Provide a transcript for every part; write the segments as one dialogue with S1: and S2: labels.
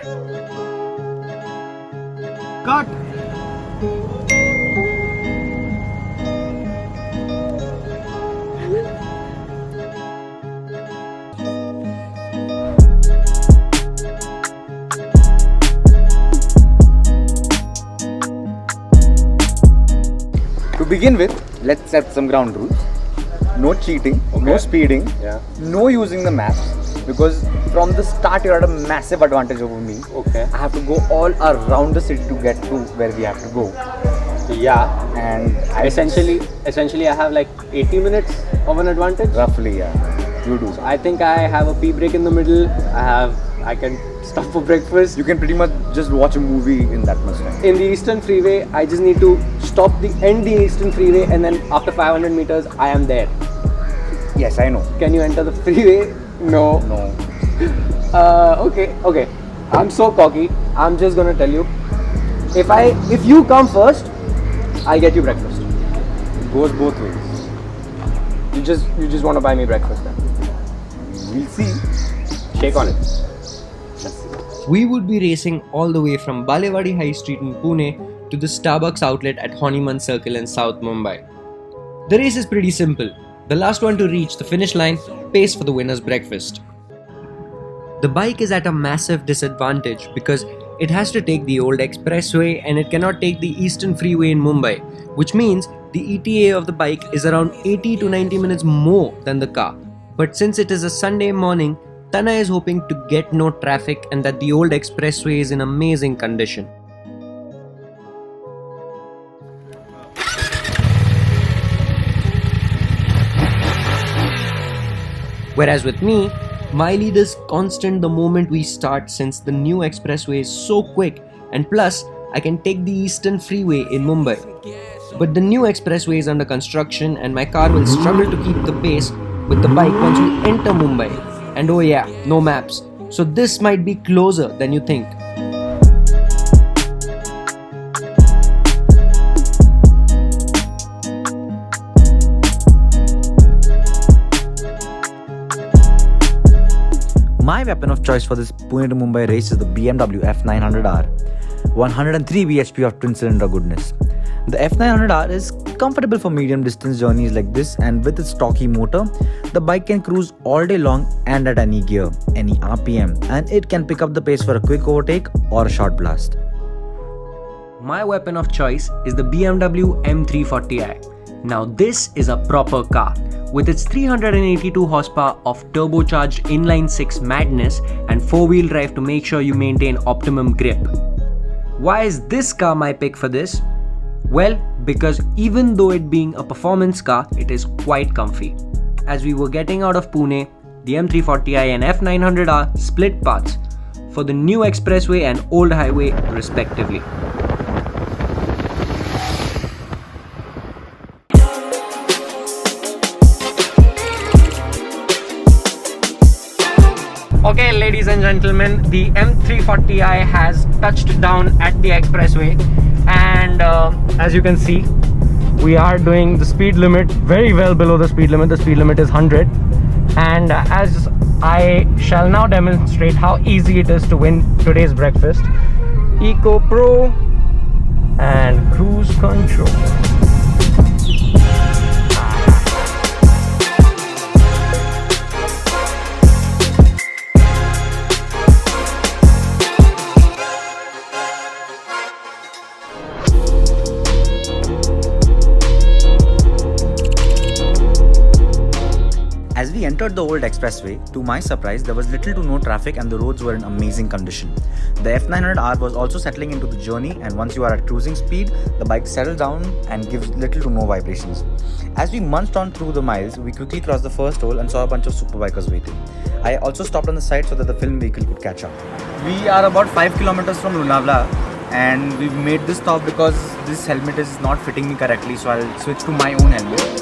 S1: Cut!
S2: To begin with, let's set some ground rules. No cheating, no speeding, no using the maps, because from the start you're at a massive advantage over me.
S3: Okay.
S2: I have to go all around the city to get to where we have to go.
S3: Yeah.
S2: And
S3: Essentially I have like 80 minutes of an advantage.
S2: roughly, yeah. You do.
S3: I think I have a pee break in the middle. I can stop for breakfast.
S2: You can pretty much just watch a movie in that much time.
S3: In the Eastern Freeway, I just need to end the Eastern Freeway, and then after 500 meters, I am there.
S2: Yes, I know.
S3: Can you enter the freeway? No.
S2: No.
S3: Okay. I'm so cocky. I'm just gonna tell you. If you come first, I'll get you breakfast.
S2: It goes both ways.
S3: You just want to buy me breakfast then.
S2: We'll see.
S3: Shake on it.
S4: We would be racing all the way from Balewadi High Street in Pune to the Starbucks outlet at Hanuman Circle in South Mumbai. The race is pretty simple. The last one to reach the finish line pays for the winner's breakfast. The bike is at a massive disadvantage because it has to take the old expressway and it cannot take the Eastern Freeway in Mumbai, which means the ETA of the bike is around 80 to 90 minutes more than the car. But since it is a Sunday morning, Tana is hoping to get no traffic and that the old expressway is in amazing condition. Whereas with me, my lead is constant the moment we start since the new expressway is so quick, and plus I can take the Eastern Freeway in Mumbai. But the new expressway is under construction and my car will struggle to keep the pace with the bike once we enter Mumbai. And oh yeah, no maps. So this might be closer than you think.
S5: My weapon of choice for this Pune to Mumbai race is the BMW F900R, 103 bhp of twin-cylinder goodness. The F900R is comfortable for medium distance journeys like this, and with its stocky motor, the bike can cruise all day long and at any gear, any RPM, and it can pick up the pace for a quick overtake or a short blast.
S4: My weapon of choice is the BMW M340i. Now this is a proper car. With its 382 horsepower of turbocharged inline-6 madness and 4-wheel drive to make sure you maintain optimum grip. Why is this car my pick for this? Well, because even though it being a performance car, it is quite comfy. As we were getting out of Pune, the M340i and F900R split paths for the new expressway and old highway respectively. Okay, ladies and gentlemen, the M340i has touched down at the expressway, and as you can see, we are doing the speed limit very well below the speed limit. The speed limit is 100, and as I shall now demonstrate how easy it is to win today's breakfast, Eco Pro and cruise control.
S5: As we entered the old expressway, to my surprise, there was little to no traffic and the roads were in amazing condition. The F900R was also settling into the journey, and once you are at cruising speed, the bike settles down and gives little to no vibrations. As we munched on through the miles, we quickly crossed the first toll and saw a bunch of superbikers waiting. I also stopped on the side so that the film vehicle could catch up. We are about 5 kilometers from Lonavala, and we made this stop because this helmet is not fitting me correctly, so I'll switch to my own helmet.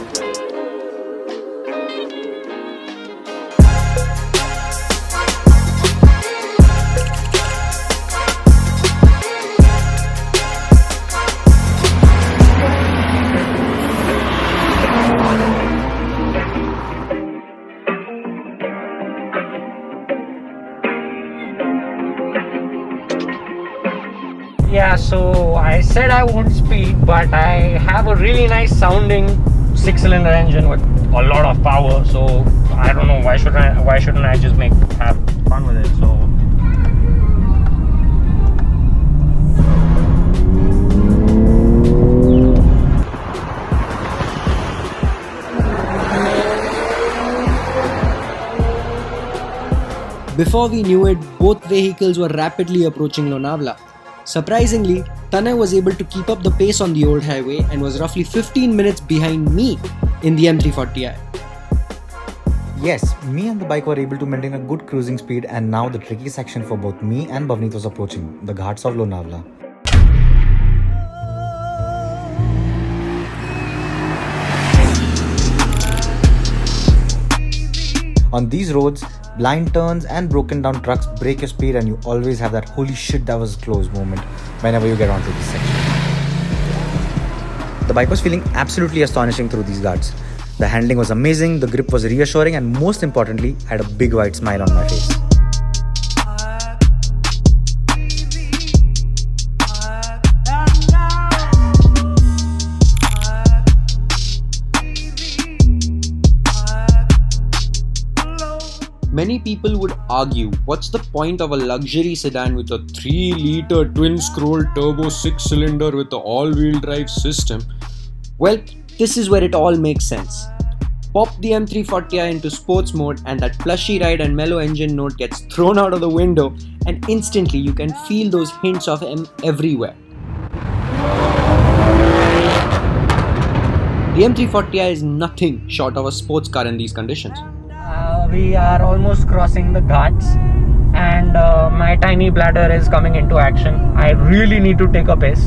S6: Yeah, so I said I won't speed, but I have a really nice sounding 6-cylinder engine with a lot of power. So I don't know, why shouldn't I just have fun with it? So
S4: Before we knew it, both vehicles were rapidly approaching Lonavala. Surprisingly, Tanay was able to keep up the pace on the old highway and was roughly 15 minutes behind me in the M340i.
S5: Yes, me and the bike were able to maintain a good cruising speed, and now the tricky section for both me and Bhavneet was approaching, the ghats of Lonavala. On these roads, blind turns and broken down trucks break your speed, and you always have that holy shit that was close moment whenever you get onto this section. The bike was feeling absolutely astonishing through these ghats. The handling was amazing, the grip was reassuring, and most importantly, I had a big wide smile on my face.
S4: Many people would argue, what's the point of a luxury sedan with a 3-liter twin-scroll turbo 6-cylinder with an all-wheel drive system? Well, this is where it all makes sense. Pop the M340i into sports mode and that plushy ride and mellow engine note gets thrown out of the window, and instantly you can feel those hints of M everywhere. The M340i is nothing short of a sports car in these conditions.
S6: we are almost crossing the ghats, and my tiny bladder is coming into action. I really need to take a piss,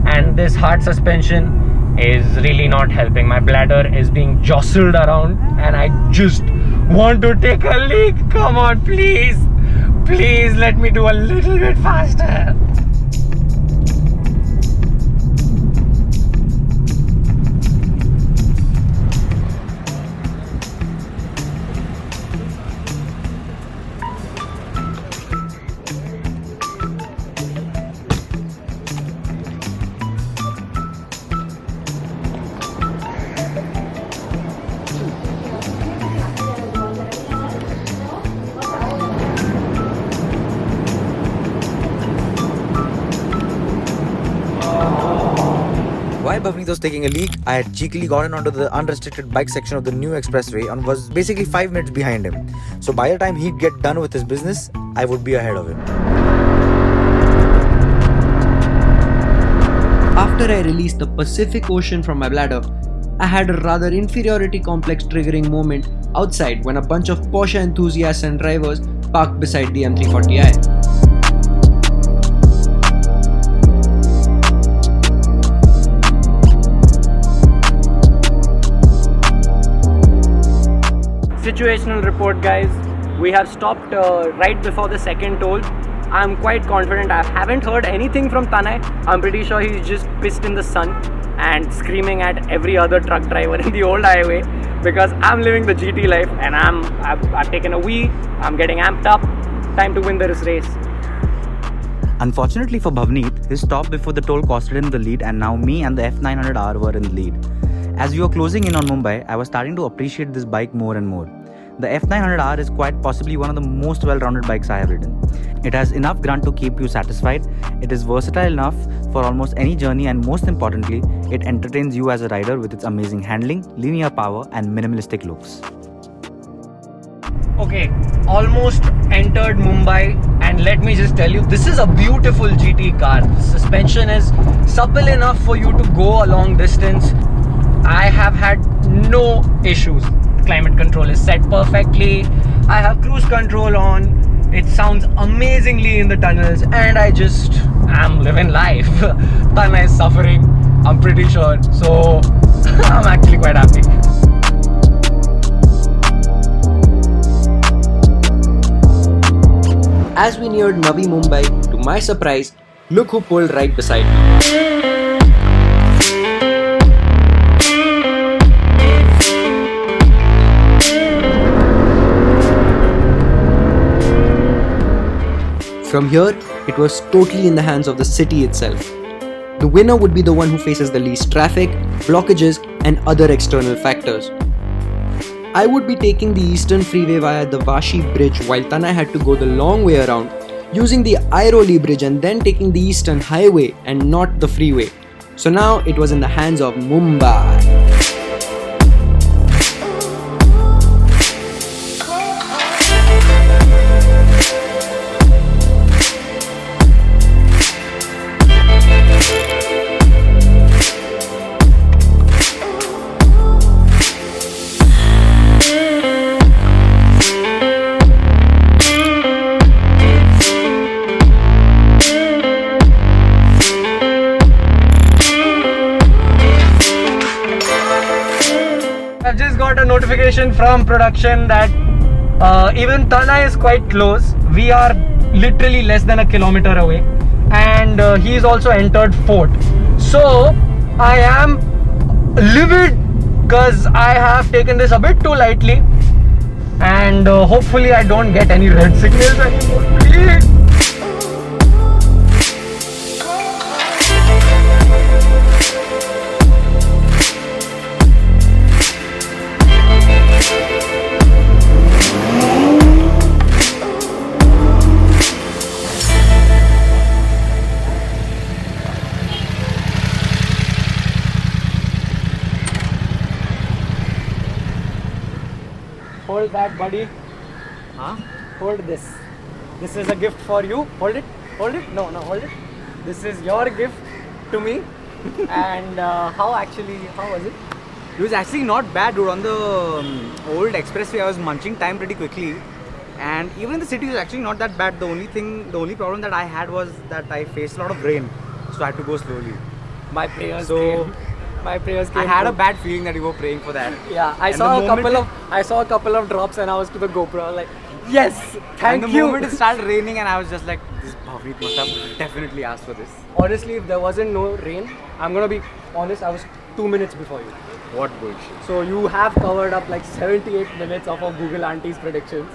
S6: and this hard suspension is really not helping. My bladder is being jostled around, and I just want to take a leak. Come on, please let me do a little bit faster.
S5: While Bhavneet was taking a leak, I had cheekily gotten onto the unrestricted bike section of the new expressway and was basically 5 minutes behind him. So by the time he'd get done with his business, I would be ahead of him.
S4: After I released the Pacific Ocean from my bladder, I had a rather inferiority complex triggering moment outside when a bunch of Porsche enthusiasts and drivers parked beside the M340i.
S6: Situational report, guys. We have stopped right before the second toll. I'm quite confident. I haven't heard anything from Tanay. I'm pretty sure he's just pissed in the sun and screaming at every other truck driver in the old highway, because I'm living the GT life and I've taken a wee. I'm getting amped up. Time to win this race.
S5: Unfortunately for Bhavneet, his stop before the toll costed him the lead, and now me and the F900R were in the lead. As we were closing in on Mumbai, I was starting to appreciate this bike more and more. The F900R is quite possibly one of the most well-rounded bikes I have ridden. It has enough grunt to keep you satisfied, it is versatile enough for almost any journey, and most importantly, it entertains you as a rider with its amazing handling, linear power and minimalistic looks.
S6: Okay, almost entered Mumbai, and let me just tell you, this is a beautiful GT car. The suspension is supple enough for you to go a long distance. I have had no issues. Climate control is set perfectly. I have cruise control on. It sounds amazingly in the tunnels, and I just am living life. Tana is suffering, I'm pretty sure. So I'm actually quite happy.
S4: As we neared Navi Mumbai, to my surprise, look who pulled right beside me. From here, it was totally in the hands of the city itself. The winner would be the one who faces the least traffic, blockages, and other external factors. I would be taking the Eastern Freeway via the Vashi Bridge, while Tanay had to go the long way around, using the Airoli Bridge and then taking the Eastern Highway and not the freeway. So now it was in the hands of Mumbai.
S6: I've just got a notification from production that even Tanay is quite close. We are literally less than a kilometer away, and he's also entered fourth. So I am livid because I have taken this a bit too lightly, and hopefully I don't get any red signals anymore. Please. Hold that, buddy.
S2: Huh?
S6: Hold this. This is a gift for you. Hold it. Hold it. No, hold it. This is your gift to me. And how was it?
S2: It was actually not bad, dude. On the old expressway, I was munching time pretty quickly. And even in the city, it was actually not that bad. The only problem that I had was that I faced a lot of rain. So I had to go slowly.
S6: My prayers
S2: So,
S6: came. My prayers came.
S2: I had a
S6: true.
S2: bad feeling that you were praying for that.
S6: Yeah, I
S2: And
S6: saw
S2: the
S6: a couple of drops and I was to the GoPro. I was like, yes, thank
S2: and the
S6: you.
S2: moment it started raining, and I was just like, this Bhavneet must have definitely asked for this.
S6: Honestly, if there wasn't no rain, I'm gonna be honest, I was 2 minutes before you.
S2: What bullshit.
S6: So you have covered up like 78 minutes of a Google Auntie's predictions,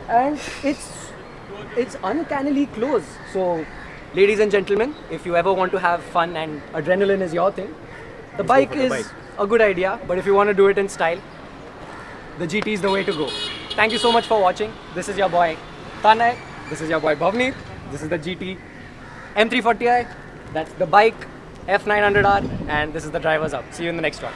S6: and it's uncannily close. So, ladies and gentlemen, if you ever want to have fun and adrenaline is your thing, the bike is a good idea. But if you want to do it in style, the GT is the way to go. Thank you so much for watching. This is your boy Tanay. This is your boy Bhavneet. This is the GT M340i. That's the bike F900R, and this is the driver's up. See you in the next one.